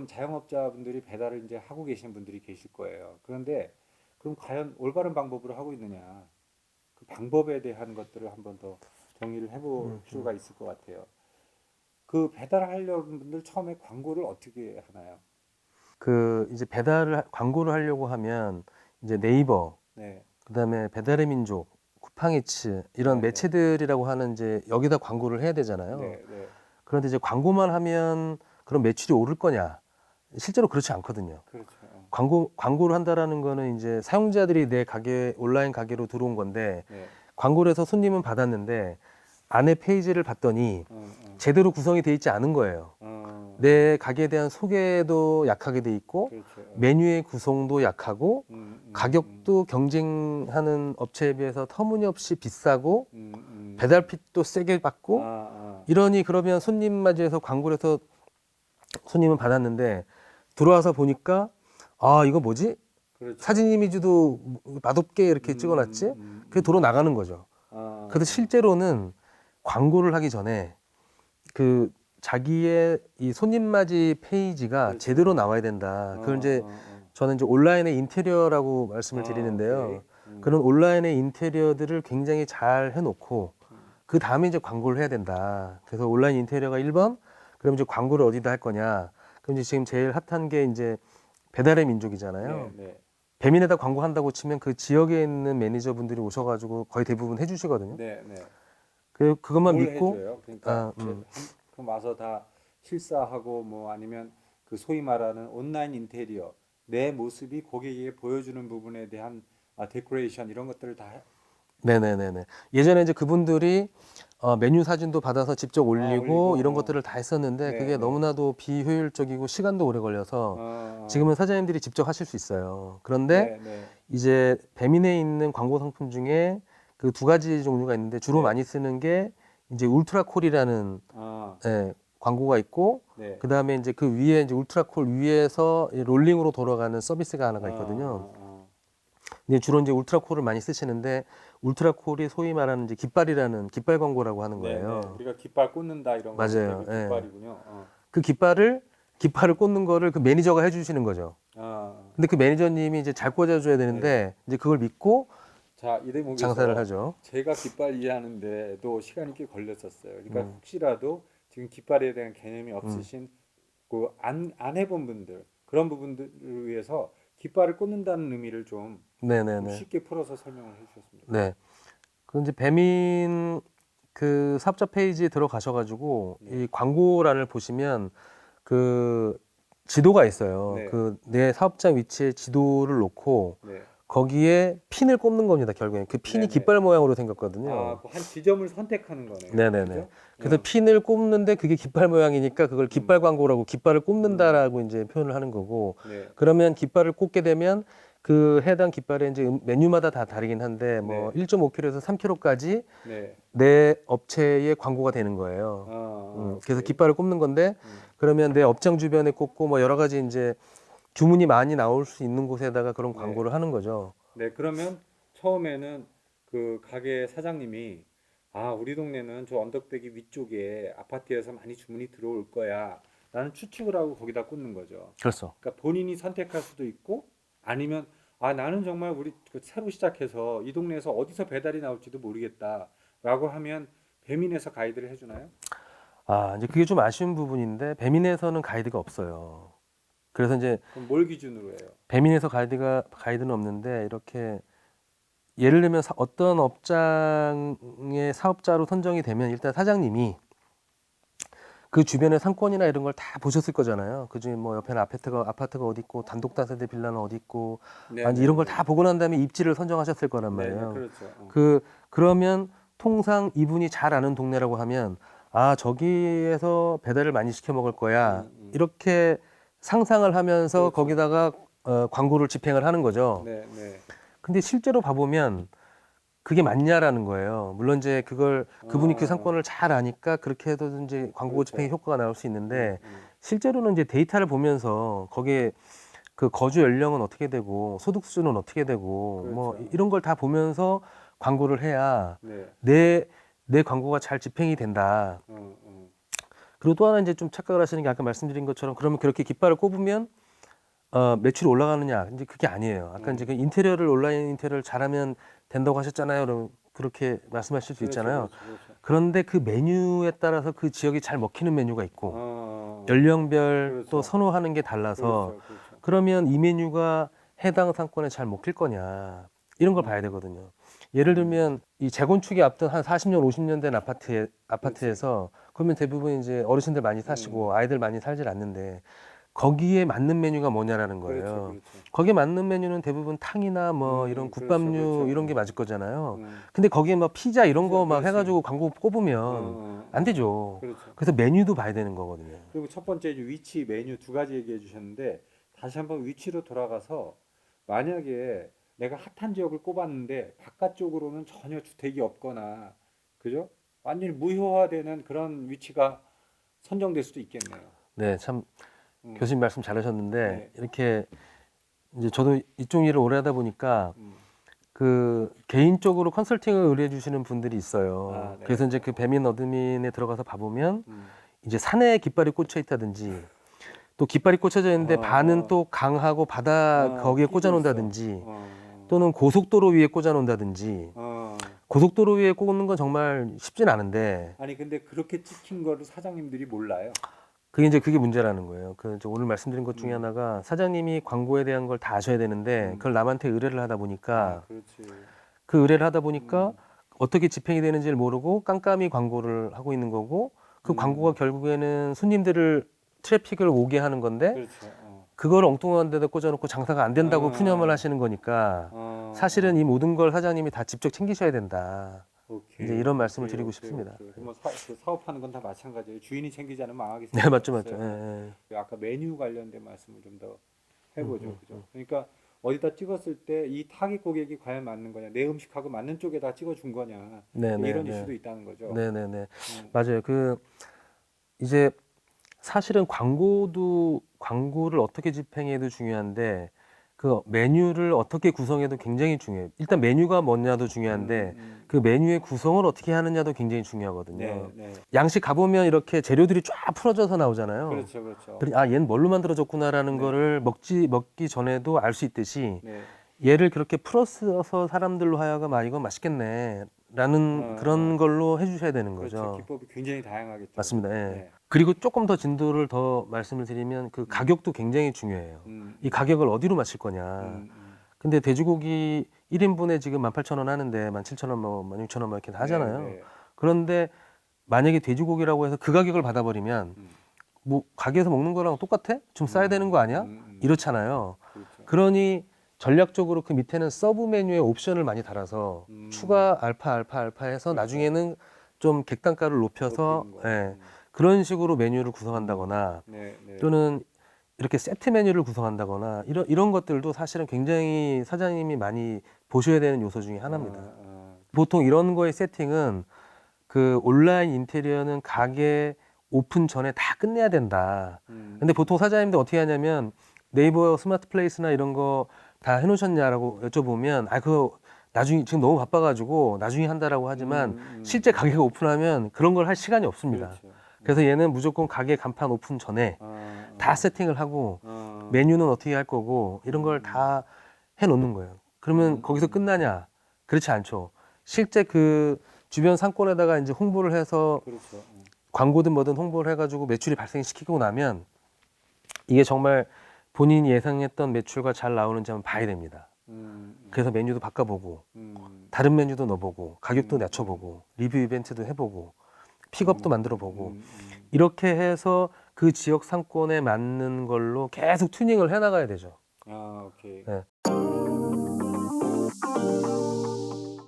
지금 자영업자분들이 배달을 이제 하고 계신 분들이 계실 거예요. 그런데 그럼 과연 올바른 방법으로 하고 있느냐? 그 방법에 대한 것들을 한번 더 정리를 해볼 필요가 있을 것 같아요. 그 배달하려는 분들 처음에 광고를 어떻게 하나요? 그 이제 광고를 하려고 하면 이제 네이버, 네, 그다음에 배달의 민족, 쿠팡이츠 이런 네, 네, 매체들이라고 하는 이제 여기다 광고를 해야 되잖아요. 네, 네. 그런데 이제 광고만 하면 그런 매출이 오를 거냐? 실제로 그렇지 않거든요. 그렇죠. 광고를 한다라는 거는 이제 사용자들이 내 가게, 온라인 가게로 들어온 건데 네, 광고를 해서 손님은 받았는데 안에 페이지를 봤더니 어, 어, 제대로 구성이 돼 있지 않은 거예요. 내 가게에 대한 소개도 약하게 돼 있고 그렇죠. 메뉴의 구성도 약하고 음, 음, 음, 가격도 경쟁하는 업체에 비해서 터무니없이 비싸고 음. 배달費도 세게 아, 받고 아, 이러니 그러면 손님 맞이해서 광고를 해서 손님은 받았는데 들어와서 보니까 아 이거 뭐지? 그렇죠. 사진 이미지도 맛없게 이렇게 음, 찍어놨지? 음, 그게 도로 나가는 거죠. 그래서 아, 실제로는 광고를 하기 전에 그 자기의 이 손님 맞이 페이지가 그렇죠. 제대로 나와야 된다. 그걸 이제 저는 이제 온라인의 인테리어라고 말씀을 오케이. 드리는데요. 그런 온라인의 인테리어들을 굉장히 잘 해놓고 그 다음에 이제 광고를 해야 된다. 그래서 온라인 인테리어가 1번, 그럼 이제 광고를 어디다 할 거냐. 그럼 이제 지금 제일 핫한 게 이제 배달의 네, 민족이잖아요. 네, 배민에다 광고한다고 치면 그 지역에 있는 매니저분들이 오셔가지고 거의 대부분 해주시거든요. 네, 네. 그것만 뭘 믿고, 해줘요? 그러니까 아, 그럼 와서 다 실사하고 뭐 아니면 그 소위 말하는 온라인 인테리어 내 모습이 고객에게 보여주는 부분에 대한 데코레이션 이런 것들을 다 네네네네. 예전에 이제 그분들이 메뉴 사진도 받아서 직접 올리고 이런 올리고 것들을 다 했었는데 네, 그게 네. 너무나도 비효율적이고 시간도 오래 걸려서 어, 지금은 사장님들이 직접 하실 수 있어요. 그런데 네, 네, 이제 배민에 있는 광고 상품 중에 그 두 가지 종류가 있는데 주로 네. 많이 쓰는 게 이제 울트라콜이라는 아, 광고가 있고 네. 그다음에 이제 그 위에 이제 울트라콜 위에서 이 롤링으로 돌아가는 서비스가 하나가 있거든요. 아. 근데 주로 이제 울트라콜을 많이 쓰시는데 울트라콜이 소위 말하는 이제 깃발이라는 깃발 광고라고 하는 네, 네. 거예요. 우리가 깃발 꽂는다 이런 거 할 때 맞아요. 그 예. 깃발이군요. 그 깃발을 꽂는 거를 그 매니저가 해주시는 거죠. 아, 근데 그 매니저님이 이제 잘 꽂아줘야 네. 되는데 이제 그걸 믿고 자, 이 장사를 대목에서 하죠. 제가 깃발 이해하는데도 시간이 꽤 걸렸었어요. 그러니까 음, 혹시라도 지금 깃발에 대한 개념이 음. 없으신 그 안 해본 분들 그런 부분들을 위해서 깃발을 꽂는다는 의미를 좀 네네네. 쉽게 풀어서 설명을 해주셨으면 좋겠어요. 네. 그 이제 배민 그 사업자 페이지에 들어가셔가지고 네, 이 광고란을 보시면 그 지도가 있어요. 네, 그 내 사업자 위치에 지도를 놓고 네, 거기에 핀을 꼽는 겁니다. 결국엔 그 핀이 네, 네. 깃발 모양으로 아, 생겼거든요. 그 한 지점을 선택하는 거네요. 네네네. 그죠? 그래서 어, 핀을 꼽는데 그게 깃발 모양이니까 그걸 음, 깃발 광고라고 깃발을 음, 꼽는다라고 이제 표현을 하는 거고 네, 그러면 깃발을 꼽게 되면 그 해당 깃발의 이제 메뉴마다 다 다르긴 한데 뭐 네, 1.5kg에서 3kg까지 네. 내 업체의 광고가 되는 거예요. 그래서 오케이. 깃발을 꼽는 건데 음. 그러면 내 업장 주변에 꼽고 뭐 여러 가지 이제 주문이 많이 나올 수 있는 곳에다가 그런 네. 광고를 하는 거죠. 네, 그러면 처음에는 그 가게 사장님이 우리 동네는 저 언덕배기 위쪽에 아파트에서 많이 주문이 들어올 거야. 라는 추측을 하고 거기다 꽂는 거죠. 그렇죠. 그러니까 본인이 선택할 수도 있고 아니면 나는 정말 우리 그 새로 시작해서 이 동네에서 어디서 배달이 나올지도 모르겠다. 라고 하면 배민에서 가이드를 해주나요? 이제 그게 좀 아쉬운 부분인데 배민에서는 가이드가 없어요. 그래서 이제 그럼 뭘 기준으로 해요? 배민에서 가이드는 없는데 이렇게 예를 들면 어떤 업장의 사업자로 선정이 되면 일단 사장님이 그 주변의 상권이나 이런 걸 다 보셨을 거잖아요. 그중에 뭐 옆에는 아파트가 어디 있고 단독다세대 빌라는 어디 있고 이제 이런 걸 네네네. 다 보고 난 다음에 입지를 선정하셨을 거란 네네, 말이에요. 그렇죠. 그러면 통상 이분이 잘 아는 동네라고 하면 저기에서 배달을 많이 시켜 먹을 거야. 이렇게 상상을 하면서 그렇죠. 거기다가 광고를 집행을 하는 거죠. 네, 네. 근데 실제로 봐보면 그게 맞냐라는 거예요. 물론 이제 그분이 그 어, 상권을 잘 아니까 그렇게 해도 이제 광고 집행에 그렇죠. 효과가 나올 수 있는데 음. 실제로는 이제 데이터를 보면서 거기에 그 거주 연령은 어떻게 되고 소득 수준은 어떻게 되고 뭐 그렇죠. 이런 걸 다 보면서 광고를 해야 네. 내 광고가 잘 집행이 된다. 어, 어. 그리고 또 하나 이제 좀 착각을 하시는 게 아까 말씀드린 것처럼 그러면 그렇게 깃발을 꼽으면 매출이 올라가느냐? 이제 그게 아니에요. 아까 이제 그 인테리어를 온라인 인테리어를 잘하면 된다고 하셨잖아요. 그럼 그렇게 말씀하실 수 있잖아요. 그렇죠. 그런데 그 메뉴에 따라서 그 지역이 잘 먹히는 메뉴가 있고 어, 연령별 그렇죠. 또 선호하는 게 달라서 그렇죠. 그러면 이 메뉴가 해당 상권에 잘 먹힐 거냐 이런 걸 봐야 되거든요. 예를 들면 이 재건축이 앞둔 한 40년, 50년 된 아파트에서 그러면 대부분 이제 어르신들 많이 사시고 아이들 많이 살질 않는데 거기에 맞는 메뉴가 뭐냐라는 거예요. 그렇죠. 거기에 맞는 메뉴는 대부분 탕이나 뭐 이런 국밥류 이런 게 맞을 거잖아요. 근데 거기에 막 피자 이런 거 막 그렇지. 해가지고 광고 뽑으면 안 되죠. 그렇죠. 그래서 메뉴도 봐야 되는 거거든요. 그리고 첫 번째 이제 위치, 메뉴 두 가지 얘기해 주셨는데 다시 한번 위치로 돌아가서 만약에 내가 핫한 지역을 꼽았는데 바깥쪽으로는 전혀 주택이 없거나 그죠? 완전히 무효화되는 그런 위치가 선정될 수도 있겠네요. 네, 참 음, 교수님 말씀 잘하셨는데 네. 이렇게 이제 저도 이쪽 일을 오래 하다 보니까 음. 그 개인적으로 컨설팅을 의뢰해 주시는 분들이 있어요. 아, 네. 그래서 이제 그 배민 어드민에 들어가서 봐보면 음. 이제 산에 깃발이 꽂혀 있다든지 또 깃발이 꽂혀져 있는데 반은 또 강하고 바다 거기에 끼고 꽂아 있어. 놓는다든지 어, 또는 고속도로 위에 꽂아 놓는다든지 어. 고속도로 위에 꽂는 건 정말 쉽진 않은데 아니 근데 그렇게 찍힌 거를 사장님들이 몰라요. 그게 문제라는 거예요. 그 이제 오늘 말씀드린 것 중에 하나가 사장님이 광고에 대한 걸 다 아셔야 되는데 그걸 남한테 의뢰를 하다 보니까 그렇지. 그 의뢰를 하다 보니까 어떻게 집행이 되는지를 모르고 깜깜이 광고를 하고 있는 거고 그 광고가 결국에는 손님들을 트래픽을 오게 하는 건데 그렇죠. 그걸 엉뚱한 데다 꽂아놓고 장사가 안 된다고 어. 푸념을 하시는 거니까 사실은 이 모든 걸 사장님이 다 직접 챙기셔야 된다. 오케이. 이제 이런 말씀을 오케이, 드리고 오케이, 싶습니다. 오케이. 뭐 그 사업하는 건 다 마찬가지예요. 주인이 챙기지 않으면 망하기 네, 맞죠, 맞죠. 없어요. 예, 예. 그 아까 메뉴 관련된 말씀을 좀 더 해보죠. 그죠? 그러니까 어디다 찍었을 때 이 타깃 고객이 과연 맞는 거냐, 내 음식하고 맞는 쪽에다 찍어준 거냐, 네, 네, 이런 네. 이슈도 있다는 거죠. 네, 네, 네. 음, 맞아요. 그 이제 사실은 광고를 어떻게 집행해도 중요한데 그 메뉴를 어떻게 구성해도 굉장히 중요해요. 일단 메뉴가 뭐냐도 중요한데 그 메뉴의 구성을 어떻게 하느냐도 굉장히 중요하거든요. 네, 네. 양식 가보면 이렇게 재료들이 쫙 풀어져서 나오잖아요. 그렇죠. 얘는 뭘로 만들어졌구나라는 네. 거를 먹기 전에도 알 수 있듯이 네. 얘를 그렇게 풀어서 사람들로 하여금 이건 맛있겠네라는 그런 걸로 해주셔야 되는 그렇죠. 거죠. 기법이 굉장히 다양하겠죠. 맞습니다. 예. 네. 그리고 조금 더 진도를 더 말씀을 드리면 그 가격도 굉장히 중요해요. 이 가격을 어디로 맞출 거냐. 근데 돼지고기 1인분에 지금 18,000원 하는데 17,000원, 뭐 16,000원 뭐 이렇게 하잖아요. 네, 네. 그런데 만약에 돼지고기라고 해서 그 가격을 받아버리면 뭐 가게에서 먹는 거랑 똑같아? 좀 싸야 되는 거 아니야? 이렇잖아요. 그렇죠. 그러니 전략적으로 그 밑에는 서브 메뉴에 옵션을 많이 달아서 추가 알파 해서 나중에는 좀 객단가를 높여서 높이는 거. 예, 그런 식으로 메뉴를 구성한다거나 네, 네. 또는 이렇게 세트 메뉴를 구성한다거나 이런 것들도 사실은 굉장히 사장님이 많이 보셔야 되는 요소 중에 하나입니다. 보통 이런 거의 세팅은 그 온라인 인테리어는 가게 오픈 전에 다 끝내야 된다. 근데 보통 사장님들 어떻게 하냐면 네이버 스마트 플레이스나 이런 거 다 해놓으셨냐라고 여쭤보면 그거 나중에 지금 너무 바빠가지고 나중에 한다라고 하지만 실제 가게가 오픈하면 그런 걸 할 시간이 없습니다. 그렇죠. 그래서 얘는 무조건 가게 간판 오픈 전에 다 세팅을 하고 메뉴는 어떻게 할 거고 이런 걸 다 해놓는 거예요. 그러면 거기서 끝나냐? 그렇지 않죠. 실제 그 주변 상권에다가 이제 홍보를 해서 그렇죠. 광고든 뭐든 홍보를 해가지고 매출이 발생시키고 나면 이게 정말 본인이 예상했던 매출과 잘 나오는지 한번 봐야 됩니다. 그래서 메뉴도 바꿔보고 다른 메뉴도 넣어보고 가격도 낮춰보고 리뷰 이벤트도 해보고 픽업도 만들어보고 이렇게 해서 그 지역 상권에 맞는 걸로 계속 튜닝을 해나가야 되죠. 오케이. 네.